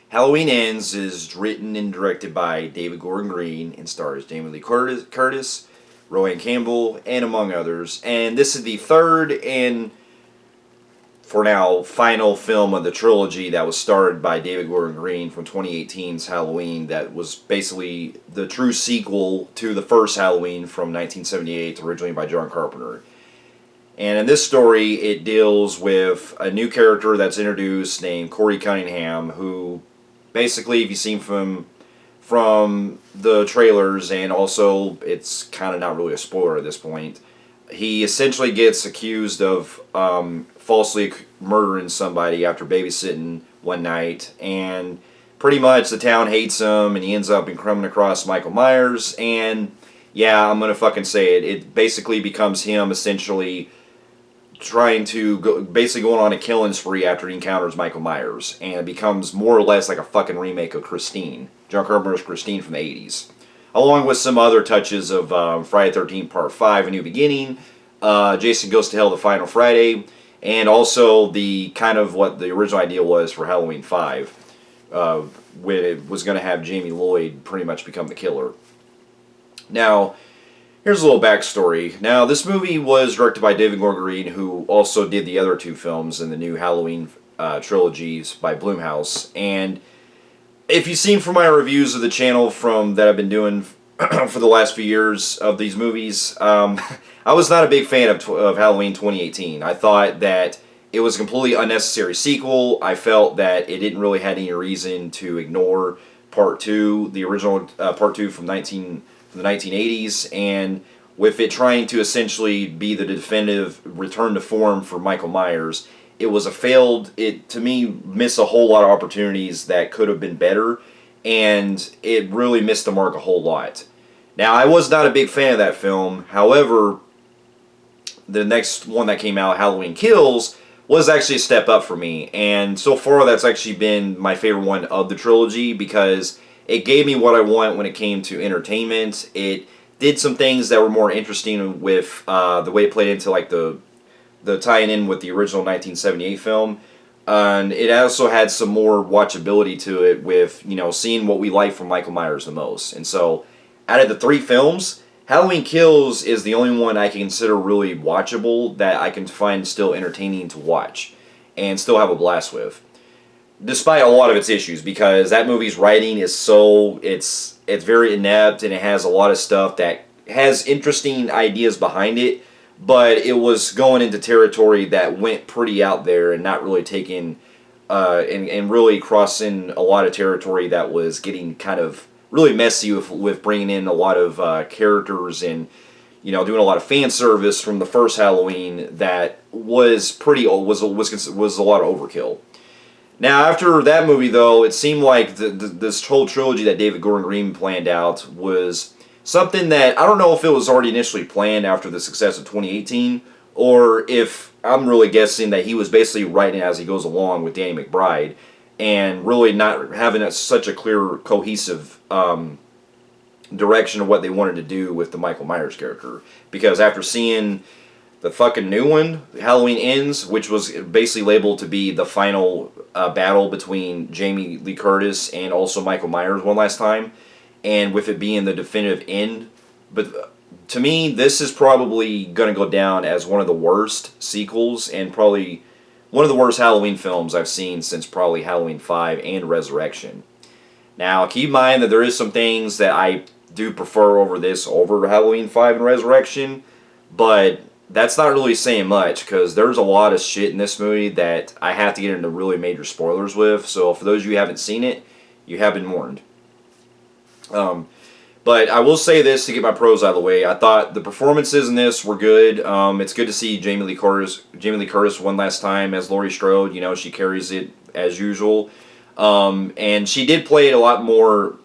Halloween Ends is written and directed by David Gordon Green and stars Jamie Lee Curtis, Roanne Campbell, and among others. And this is the third and, for now, final film of the trilogy that was starred by David Gordon Green from 2018's Halloween, that was basically the true sequel to the first Halloween from 1978, originally by John Carpenter. And in this story, it deals with a new character that's introduced named Corey Cunningham, who basically, if you've seen from the trailers, and also it's kind of not really a spoiler at this point, he essentially gets accused of falsely murdering somebody after babysitting one night, and pretty much the town hates him, and he ends up coming across Michael Myers, and yeah, I'm gonna fucking say it. It basically becomes him essentially trying to basically going on a killing spree after he encounters Michael Myers, and it becomes more or less like a fucking remake of Christine, John Carpenter's Christine from the 80s, along with some other touches of Friday the 13th Part 5, A New Beginning, Jason Goes to Hell, The Final Friday, and also the kind of what the original idea was for Halloween 5, when it was going to have Jamie Lloyd pretty much become the killer. Now, here's a little backstory. Now, this movie was directed by David Gordon Green, who also did the other two films in the new Halloween trilogies by Blumhouse. And if you've seen from my reviews of the channel that I've been doing for the last few years of these movies, I was not a big fan of Halloween 2018. I thought that it was a completely unnecessary sequel. I felt that it didn't really have any reason to ignore Part 2, the original Part 2 from the 1980s, and with it trying to essentially be the definitive return to form for Michael Myers, it to me missed a whole lot of opportunities that could have been better, and it really missed the mark a whole lot. Now, I was not a big fan of that film. However, the next one that came out, Halloween Kills, was actually a step up for me, and so far that's actually been my favorite one of the trilogy, because it gave me what I want when it came to entertainment. It did some things that were more interesting with the way it played into like the tying in with the original 1978 film. And it also had some more watchability to it with, seeing what we like from Michael Myers the most. And so, out of the three films, Halloween Kills is the only one I can consider really watchable, that I can find still entertaining to watch and still have a blast with, despite a lot of its issues, because that movie's writing is it's very inept, and it has a lot of stuff that has interesting ideas behind it, but it was going into territory that went pretty out there and not really taking and really crossing a lot of territory that was getting kind of really messy with bringing in a lot of characters and doing a lot of fan service from the first Halloween that was a lot of overkill. Now, after that movie, though, it seemed like this whole trilogy that David Gordon Green planned out was something that, I don't know if it was already initially planned after the success of 2018, or if I'm really guessing that he was basically writing as he goes along with Danny McBride, and really not having such a clear, cohesive direction of what they wanted to do with the Michael Myers character. Because after seeing the fucking new one, Halloween Ends, which was basically labeled to be the final battle between Jamie Lee Curtis and also Michael Myers one last time, and with it being the definitive end. But to me, this is probably going to go down as one of the worst sequels, and probably one of the worst Halloween films I've seen since probably Halloween 5 and Resurrection. Now, keep in mind that there is some things that I do prefer over Halloween 5 and Resurrection, but that's not really saying much, because there's a lot of shit in this movie that I have to get into really major spoilers with. So for those of you who haven't seen it, you have been warned. But I will say this to get my pros out of the way. I thought the performances in this were good. It's good to see Jamie Lee Curtis one last time as Laurie Strode. She carries it as usual. And she did play it a lot more.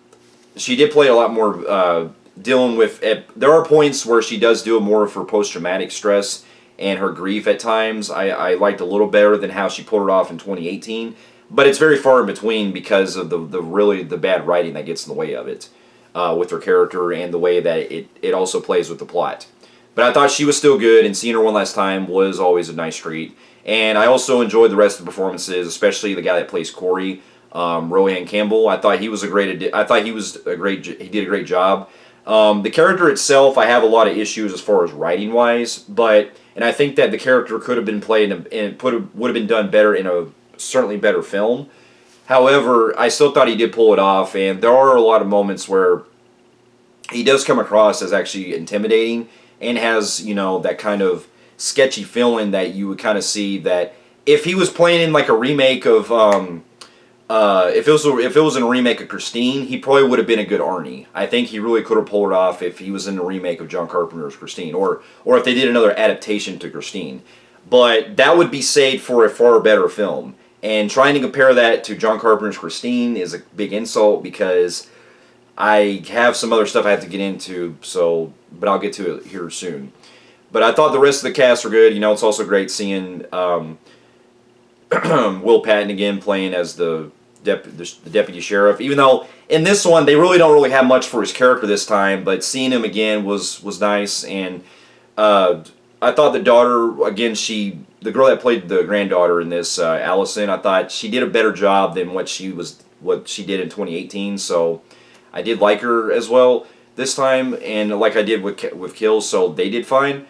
Dealing with it. There are points where she does do more of her post-traumatic stress and her grief at times. I liked a little better than how she pulled it off in 2018, but it's very far in between because of the bad writing that gets in the way of it with her character, and the way that it also plays with the plot. But I thought she was still good, and seeing her one last time was always a nice treat. And I also enjoyed the rest of the performances, especially the guy that plays Corey, Rohan Campbell. I thought he was a great. He did a great job. The character itself, I have a lot of issues as far as writing wise, and I think that the character could have been played would have been done better in a certainly better film. However, I still thought he did pull it off, and there are a lot of moments where he does come across as actually intimidating and has, that kind of sketchy feeling that you would kind of see that if he was playing in like a remake of if it was in a remake of Christine, he probably would have been a good Arnie. I think he really could have pulled it off if he was in a remake of John Carpenter's Christine, or if they did another adaptation to Christine. But that would be saved for a far better film. And trying to compare that to John Carpenter's Christine is a big insult because I have some other stuff I have to get into, but I'll get to it here soon. But I thought the rest of the cast were good. It's also great seeing Will Patton again playing as the deputy sheriff. Even though in this one they really don't really have much for his character this time, but seeing him again was nice. And I thought the daughter again, the girl that played the granddaughter in this, Allison, I thought she did a better job than what she did in 2018. So I did like her as well this time, and like I did with Kills, so they did fine.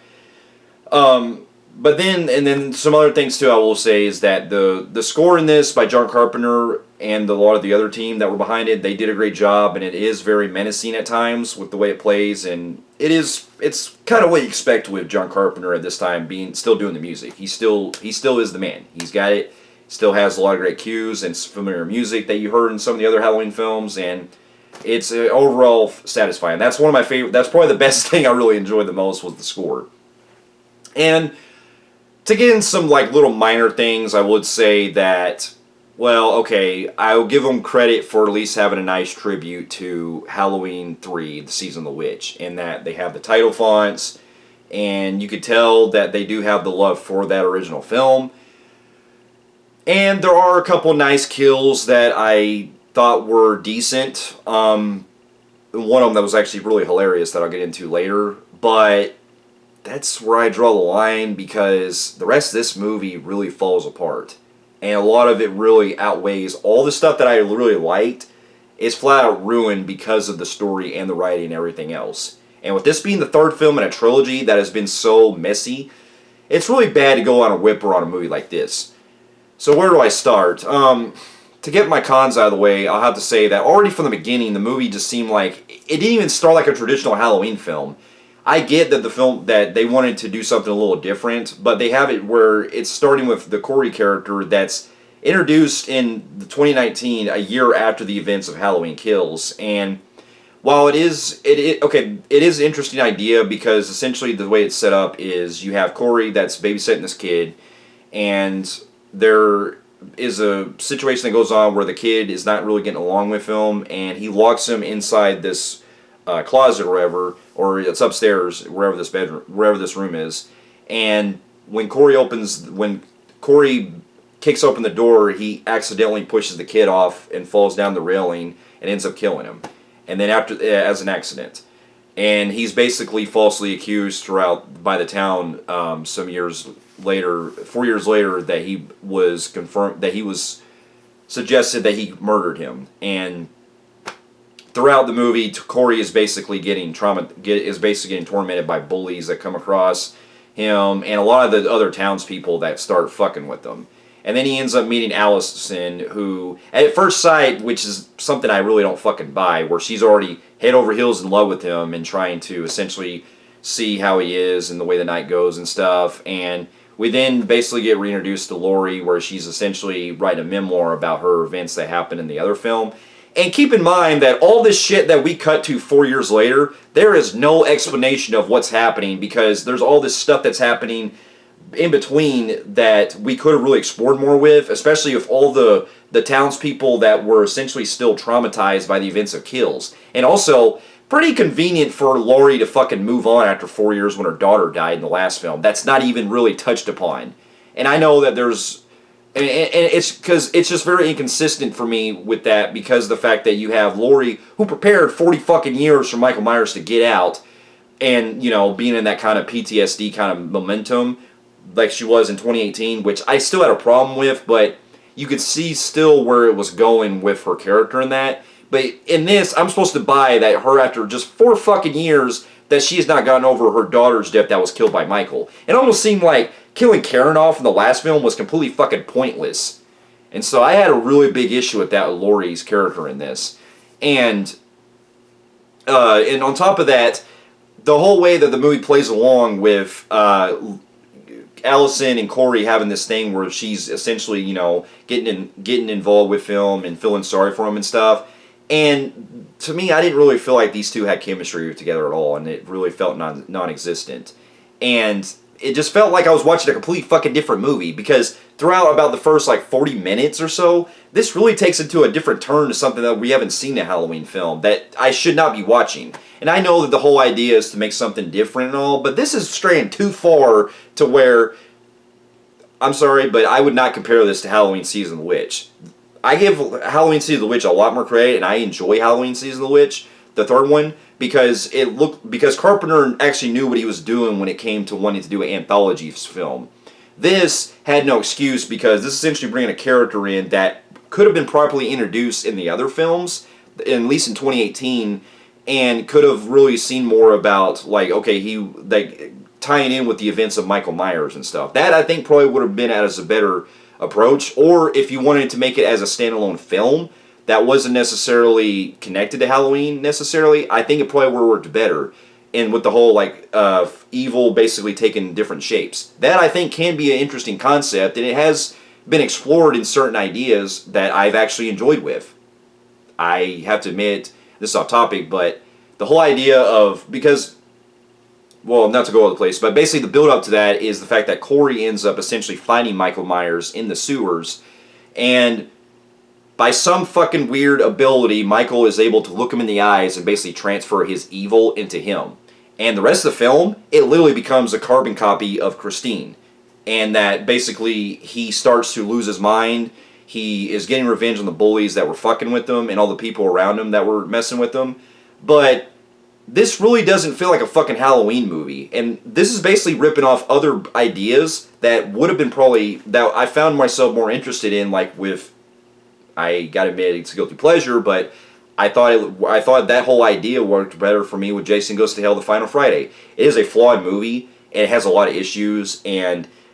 But then some other things too I will say is that the score in this by John Carpenter and a lot of the other team that were behind it, they did a great job, and it is very menacing at times with the way it plays, and it's kind of what you expect with John Carpenter at this time, still doing the music. He still is the man. He's got it. Still has a lot of great cues and familiar music that you heard in some of the other Halloween films, and it's overall satisfying. That's one of my favorite. That's probably the best thing I really enjoyed the most was the score. And to get in some like little minor things, I would say that, well, okay, I'll give them credit for at least having a nice tribute to Halloween 3, The Season of the Witch, in that they have the title fonts, and you could tell that they do have the love for that original film. And there are a couple nice kills that I thought were decent. One of them that was actually really hilarious that I'll get into later, but that's where I draw the line because the rest of this movie really falls apart. And a lot of it really outweighs all the stuff that I really liked is flat out ruined because of the story and the writing and everything else. And with this being the third film in a trilogy that has been so messy, it's really bad to go on a whimper on a movie like this. So where do I start? To get my cons out of the way, I'll have to say that already from the beginning, the movie just seemed like it didn't even start like a traditional Halloween film. I get that they wanted to do something a little different, but they have it where it's starting with the Corey character that's introduced in the 2019, a year after the events of Halloween Kills. And while it is an interesting idea because essentially the way it's set up is you have Corey that's babysitting this kid, and there is a situation that goes on where the kid is not really getting along with him, and he locks him inside this closet or wherever, or it's upstairs, wherever this room is. And when Corey kicks open the door, he accidentally pushes the kid off and falls down the railing and ends up killing him. And then as an accident. And he's basically falsely accused by the town 4 years later, that he was confirmed, that he was suggested that he murdered him. And throughout the movie, Corey is basically getting tormented by bullies that come across him and a lot of the other townspeople that start fucking with him. And then he ends up meeting Allison, who, at first sight, which is something I really don't fucking buy, where she's already head over heels in love with him and trying to essentially see how he is and the way the night goes and stuff. And we then basically get reintroduced to Laurie, where she's essentially writing a memoir about her events that happened in the other film. And keep in mind that all this shit that we cut to 4 years later, there is no explanation of what's happening because there's all this stuff that's happening in between that we could have really explored more with, especially with all the townspeople that were essentially still traumatized by the events of Kills. And also, pretty convenient for Laurie to fucking move on after 4 years when her daughter died in the last film. That's not even really touched upon. And I know that there's... And it's because it's just very inconsistent for me with that because of the fact that you have Laurie, who prepared 40 fucking years for Michael Myers to get out and, being in that kind of PTSD kind of momentum, like she was in 2018, which I still had a problem with, but you could see still where it was going with her character in that. But in this, I'm supposed to buy that her, after just 4 fucking years, that she has not gotten over her daughter's death that was killed by Michael. It almost seemed like killing Karen off in the last film was completely fucking pointless. And so I had a really big issue with that, with Laurie's character in this. And on top of that, the whole way that the movie plays along with Allison and Corey having this thing where she's essentially, getting involved with him and feeling sorry for him and stuff. And to me, I didn't really feel like these two had chemistry together at all, and it really felt non-existent. And it just felt like I was watching a completely fucking different movie, because throughout about the first 40 minutes or so, this really takes into a different turn to something that we haven't seen in a Halloween film that I should not be watching. And I know that the whole idea is to make something different and all, but this is straying too far to where, I'm sorry, but I would not compare this to Halloween Season of the Witch. I give Halloween Season of the Witch a lot more credit, and I enjoy Halloween Season of the Witch, the third one, because Carpenter actually knew what he was doing when it came to wanting to do an anthology film. This had no excuse, because this is essentially bringing a character in that could have been properly introduced in the other films, at least in 2018, and could have really seen more about, tying in with the events of Michael Myers and stuff. That, I think, probably would have been as a better approach. Or if you wanted to make it as a standalone film that wasn't necessarily connected to Halloween necessarily, I think it probably would have worked better. And with the whole evil basically taking different shapes, that I think can be an interesting concept, and it has been explored in certain ideas that I've actually enjoyed with. I have to admit, this is off topic, but the whole idea of, not to go all the place, but basically the build up to that is the fact that Corey ends up essentially finding Michael Myers in the sewers, and by some fucking weird ability, Michael is able to look him in the eyes and basically transfer his evil into him. And the rest of the film, it literally becomes a carbon copy of Christine. And that basically he starts to lose his mind. He is getting revenge on the bullies that were fucking with him and all the people around him that were messing with him. But this really doesn't feel like a fucking Halloween movie. And this is basically ripping off other ideas that would have been that I found myself more interested in, with, I gotta admit, it's a guilty pleasure, but I thought that whole idea worked better for me with Jason Goes to Hell the Final Friday. It is a flawed movie, and it has a lot of issues,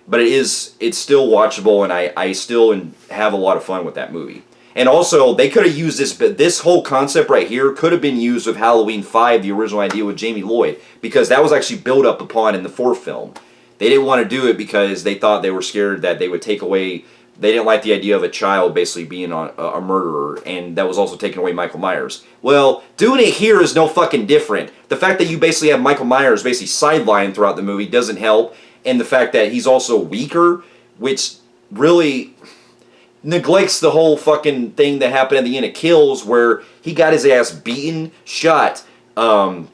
but it's still watchable, and I still have a lot of fun with that movie. And also, they could have used this whole concept right here could have been used with Halloween 5, the original idea with Jamie Lloyd, because that was actually built up upon in the 4th film. They didn't want to do it because they thought they were scared that they would take away. They didn't like the idea of a child basically being a murderer, and that was also taking away Michael Myers. Well, doing it here is no fucking different. The fact that you basically have Michael Myers basically sidelined throughout the movie doesn't help, and the fact that he's also weaker, which really neglects the whole fucking thing that happened at the end of Kills, where he got his ass beaten, shot, ran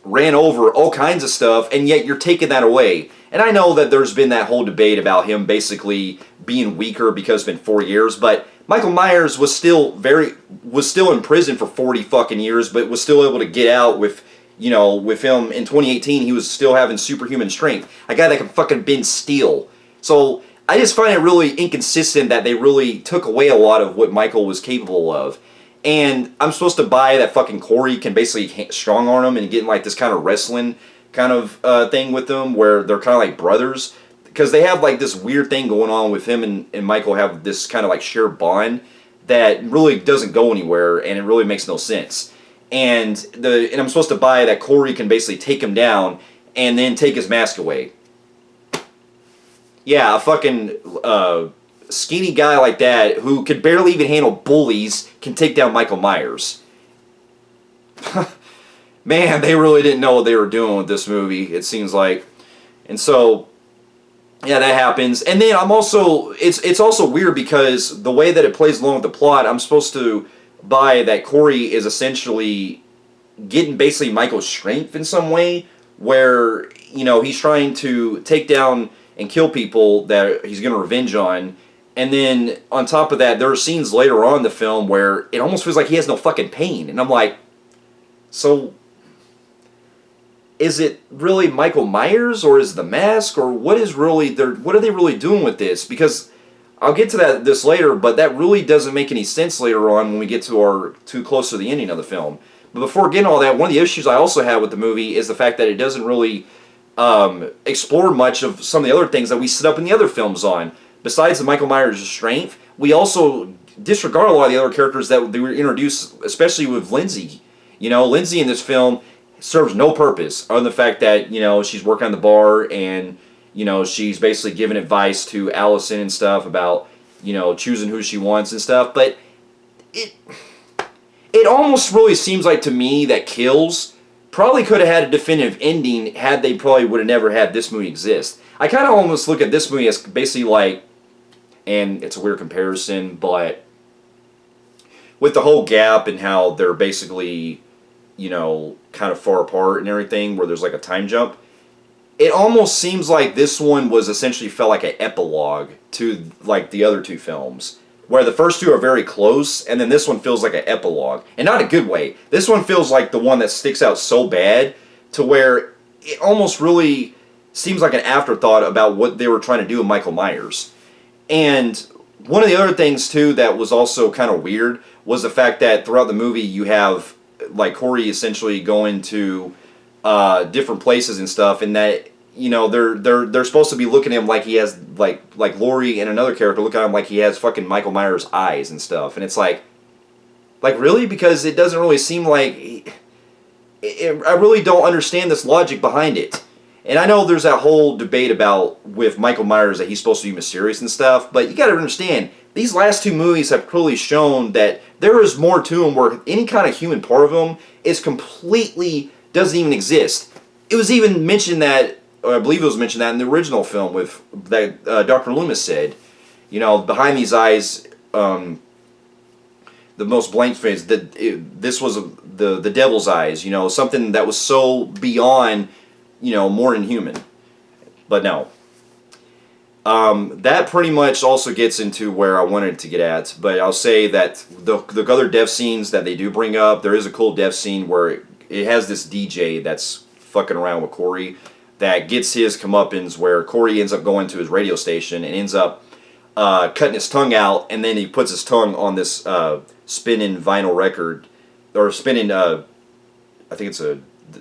over, all kinds of stuff, and yet you're taking that away. And I know that there's been that whole debate about him basically being weaker because it's been 4 years, but Michael Myers was still in prison for 40 fucking years, but was still able to get out with him in 2018. He was still having superhuman strength. A guy that can fucking bend steel. So I just find it really inconsistent that they really took away a lot of what Michael was capable of. And I'm supposed to buy that fucking Corey can basically strong arm him and get in this kind of wrestling kind of thing with them, where they're kind of like brothers, because they have this weird thing going on with him and Michael have this kind of shared bond that really doesn't go anywhere, and it really makes no sense. And I'm supposed to buy that Corey can basically take him down and then take his mask away. Yeah, a fucking skinny guy like that who could barely even handle bullies can take down Michael Myers. Man, they really didn't know what they were doing with this movie, it seems like. And so, yeah, that happens. And then it's also weird because the way that it plays along with the plot, I'm supposed to buy that Corey is essentially getting basically Michael's strength in some way, where, he's trying to take down and kill people that he's going to revenge on. And then, on top of that, there are scenes later on in the film where it almost feels like he has no fucking pain. And I'm like, so is it really Michael Myers, or is it the mask, or what are they really doing with this? Because I'll get to this later, but that really doesn't make any sense later on when we get to too close to the ending of the film. But before getting all that, one of the issues I also have with the movie is the fact that it doesn't really explore much of some of the other things that we set up in the other films on. Besides the Michael Myers' strength, we also disregard a lot of the other characters that they were introduced, especially with Lindsay. Lindsay in this film serves no purpose other than the fact that, she's working on the bar and, she's basically giving advice to Allison and stuff about, choosing who she wants and stuff. But it almost really seems like to me that Kills probably could have had a definitive ending had they probably would have never had this movie exist. I kind of almost look at this movie as basically like, and it's a weird comparison, but with the whole gap and how they're basically, kind of far apart and everything, where there's like a time jump, it almost seems like this one was essentially felt like an epilogue to like the other two films, where the first two are very close, and then this one feels like an epilogue, and not a good way. This one feels like the one that sticks out so bad to where it almost really seems like an afterthought about what they were trying to do with Michael Myers. And one of the other things too that was also kind of weird was the fact that throughout the movie you have like Corey essentially going to different places and stuff, and that they're supposed to be looking at him like he has like Laurie and another character look at him like he has fucking Michael Myers' eyes and stuff, and it's like really, because it doesn't really seem like I really don't understand this logic behind it. And I know there's that whole debate about with Michael Myers that he's supposed to be mysterious and stuff, but you got to understand, these last two movies have clearly shown that there is more to him, where any kind of human part of him is completely doesn't even exist. It was even mentioned that, or I believe it was mentioned that in the original film with that Dr. Loomis said, behind these eyes, the most blank face, that this was the devil's eyes, something that was so beyond, more than human. But no. That pretty much also gets into where I wanted to get at, but I'll say that the other death scenes that they do bring up, there is a cool death scene where it has this DJ that's fucking around with Corey that gets his comeuppance, where Corey ends up going to his radio station and ends up cutting his tongue out, and then he puts his tongue on this spinning vinyl record, or spinning, I think it's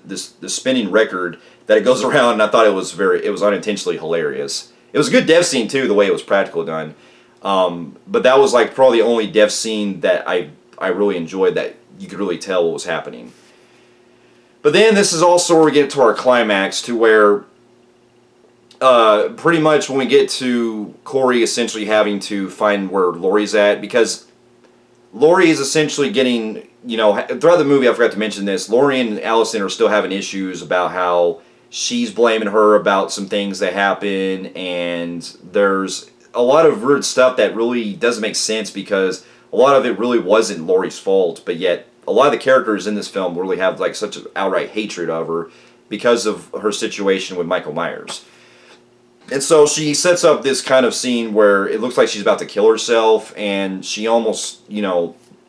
this spinning record that it goes around, and I thought it was unintentionally hilarious. It was a good death scene too, the way it was practical done. But that was like probably the only death scene that I really enjoyed, that you could really tell what was happening. But then this is also where we get to our climax, to where pretty much when we get to Corey essentially having to find where Laurie's at, because Laurie is essentially getting, throughout the movie, I forgot to mention this, Laurie and Allison are still having issues about how she's blaming her about some things that happen, and there's a lot of weird stuff that really doesn't make sense, because a lot of it really wasn't Laurie's fault, but yet a lot of the characters in this film really have like such an outright hatred of her because of her situation with Michael Myers. And so she sets up this kind of scene where it looks like she's about to kill herself, and she almost,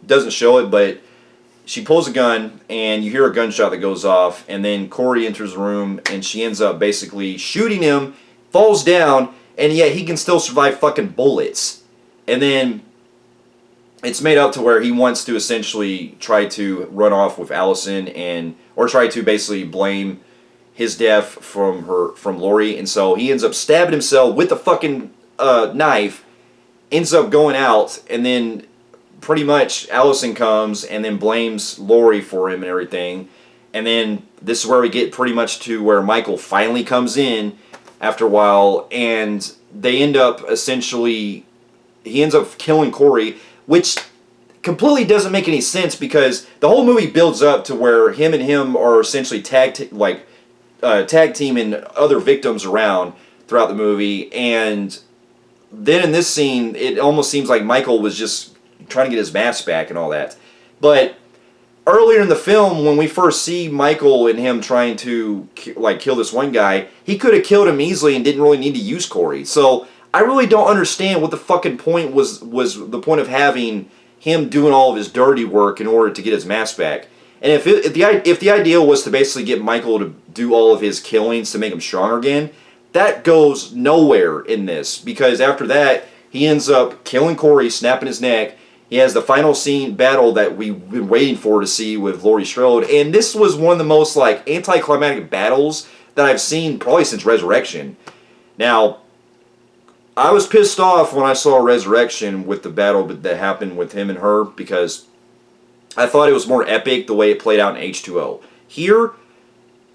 doesn't show it, but she pulls a gun, and you hear a gunshot that goes off, and then Corey enters the room, and she ends up basically shooting him, falls down, and yet he can still survive fucking bullets. And then it's made up to where he wants to essentially try to run off with Allison, or try to basically blame his death from Laurie, and so he ends up stabbing himself with a fucking knife, ends up going out, and then pretty much Allison comes and then blames Laurie for him and everything. And then this is where we get pretty much to where Michael finally comes in after a while, and they end up essentially, he ends up killing Corey, which completely doesn't make any sense, because the whole movie builds up to where him are essentially tag teaming other victims around throughout the movie. And then in this scene, it almost seems like Michael was just trying to get his mask back and all that. But earlier in the film, when we first see Michael and him trying to kill this one guy, he could have killed him easily and didn't really need to use Corey. So I really don't understand what the fucking point was the point of having him doing all of his dirty work in order to get his mask back. And if the idea was to basically get Michael to do all of his killings to make him stronger again, that goes nowhere in this, because after that he ends up killing Corey, snapping his neck. He has the final scene battle that we've been waiting for to see with Laurie Strode, and this was one of the most like anticlimactic battles that I've seen probably since Resurrection. Now, I was pissed off when I saw Resurrection with the battle that happened with him and her, because I thought it was more epic the way it played out in H2O. Here,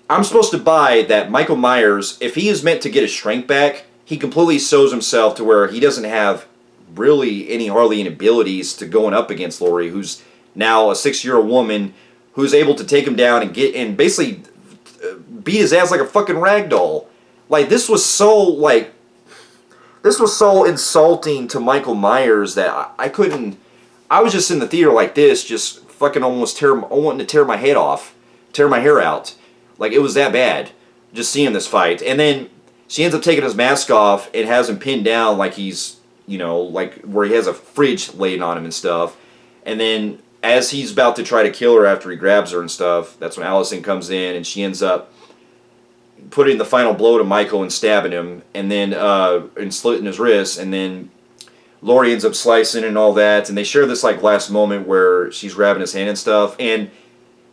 I'm supposed to buy that Michael Myers, if he is meant to get his strength back, he completely sews himself to where he doesn't have really hardly any abilities to going up against Laurie, who's now a 6-year-old woman who's able to take him down and basically beat his ass like a fucking ragdoll. Like, this was so insulting to Michael Myers that I couldn't. I was just in the theater like this, just fucking almost wanting to tear my head off, tear my hair out. Like, it was that bad, just seeing this fight. And then she ends up taking his mask off and has him pinned down like he's, like where he has a fridge laid on him and stuff. And then as he's about to try to kill her after he grabs her and stuff, that's when Allison comes in and she ends up putting the final blow to Michael and stabbing him, and then and slitting his wrist, and then Laurie ends up slicing and all that, and they share this like last moment where she's grabbing his hand and stuff. And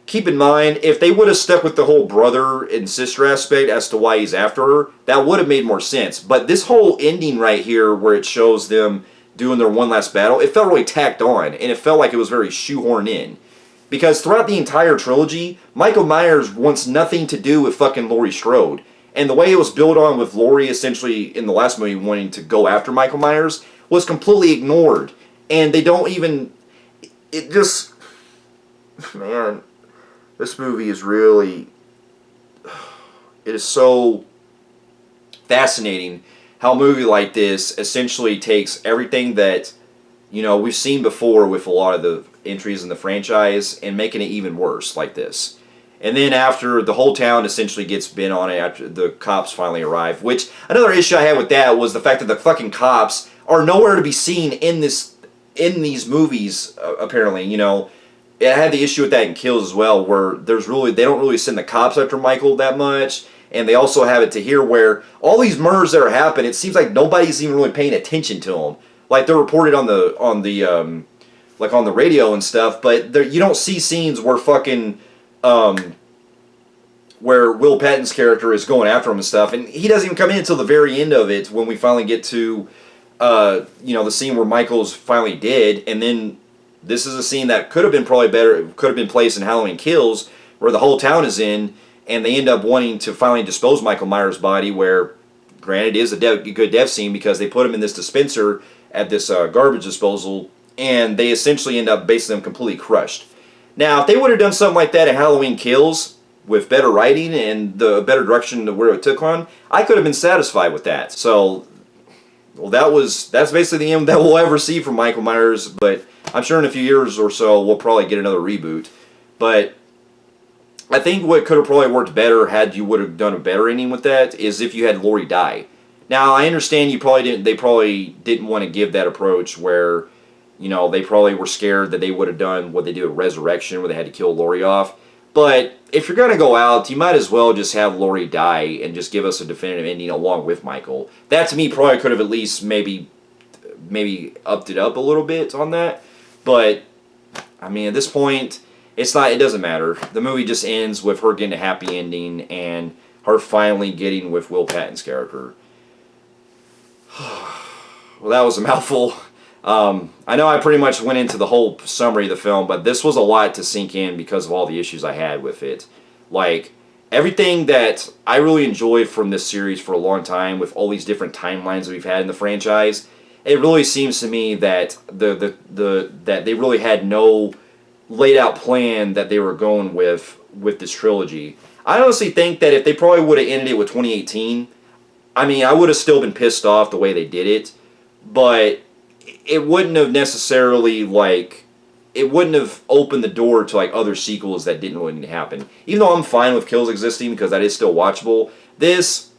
keep in mind, if they would have stuck with the whole brother and sister aspect as to why he's after her, that would have made more sense. But this whole ending right here, where it shows them doing their one last battle, it felt really tacked on, and it felt like it was very shoehorned in. Because throughout the entire trilogy, Michael Myers wants nothing to do with fucking Laurie Strode. And the way it was built on with Laurie essentially in the last movie wanting to go after Michael Myers was completely ignored. And they don't even... It just... Man, this movie is really... It is so fascinating how a movie like this essentially takes everything that, we've seen before with a lot of the entries in the franchise and making it even worse like this. And then after the whole town essentially gets bent on it after the cops finally arrive, which another issue I had with that was the fact that the fucking cops are nowhere to be seen in these movies, apparently. I had the issue with that in Kills as well, where they don't really send the cops after Michael that much. And they also have it to here where all these murders that are happening, it seems like nobody's even really paying attention to them. Like, they're reported on the radio and stuff, but you don't see scenes where fucking where Will Patton's character is going after him and stuff, and he doesn't even come in until the very end of it when we finally get to the scene where Michael's finally dead. And then this is a scene that could have been placed in Halloween Kills, where the whole town is in, and they end up wanting to finally dispose Michael Myers' body, where, granted, it is a good death scene because they put him in this dispenser at this garbage disposal, and they essentially end up basically them completely crushed. Now, if they would have done something like that at Halloween Kills with better writing and the better direction to where it took on, I could have been satisfied with that. So, that's basically the end that we'll ever see from Michael Myers, but I'm sure in a few years or so we'll probably get another reboot. But I think what could have probably worked better had you would have done a better ending with that is if you had Laurie die. Now, I understand they probably didn't want to give that approach where, they probably were scared that they would have done what they did with Resurrection, where they had to kill Laurie off. But if you're going to go out, you might as well just have Laurie die and just give us a definitive ending along with Michael. That, to me, probably could have at least maybe upped it up a little bit on that. But, I mean, at this point, it doesn't matter. The movie just ends with her getting a happy ending and her finally getting with Will Patton's character. Well, that was a mouthful. I know I pretty much went into the whole summary of the film, but this was a lot to sink in because of all the issues I had with it. Like, everything that I really enjoyed from this series for a long time, with all these different timelines that we've had in the franchise, it really seems to me that that they really had no laid out plan that they were going with this trilogy. I honestly think that if they probably would have ended it with 2018, I mean, I would have still been pissed off the way they did it, but it wouldn't have necessarily, it wouldn't have opened the door to, other sequels that didn't really need to happen. Even though I'm fine with Kills existing because that is still watchable, this,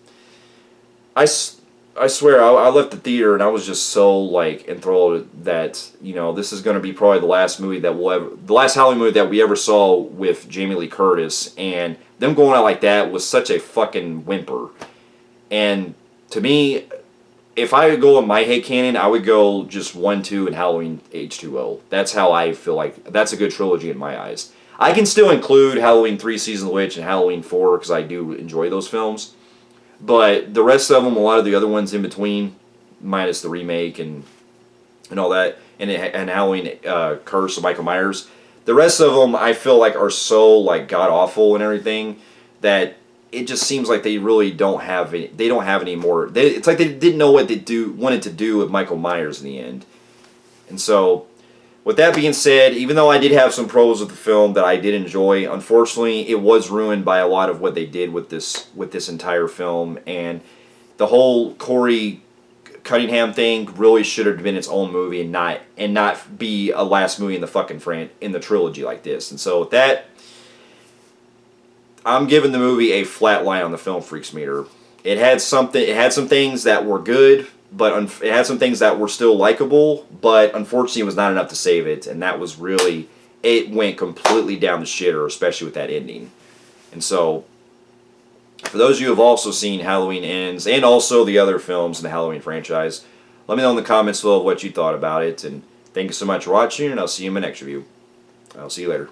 I swear, I left the theater and I was just so like enthralled that this is going to be probably the last movie that the last Halloween movie that we ever saw with Jamie Lee Curtis, and them going out like that was such a fucking whimper. And to me, if I would go in my head canon, I would go just 1, 2, and Halloween H2O. That's how I feel like that's a good trilogy in my eyes. I can still include Halloween 3 Season of the Witch and Halloween 4 because I do enjoy those films. But the rest of them, a lot of the other ones in between, minus the remake and all that, and Halloween Curse of Michael Myers, the rest of them I feel like are so like god awful and everything that it just seems like they really don't have any. They don't have any more. It's like they didn't know what they wanted to do with Michael Myers in the end. And so, with that being said, even though I did have some pros with the film that I did enjoy, unfortunately, it was ruined by a lot of what they did with this entire film, and the whole Corey Cunningham thing really should have been its own movie and not be a last movie in the trilogy like this. And so with that, I'm giving the movie a flat line on the Film Freaks meter. It had some things that were good, but it had some things that were still likable, but unfortunately it was not enough to save it, and that was really, it went completely down the shitter, especially with that ending. And so, for those of you who have also seen Halloween Ends, and also the other films in the Halloween franchise, let me know in the comments below what you thought about it, and thank you so much for watching, and I'll see you in my next review. I'll see you later.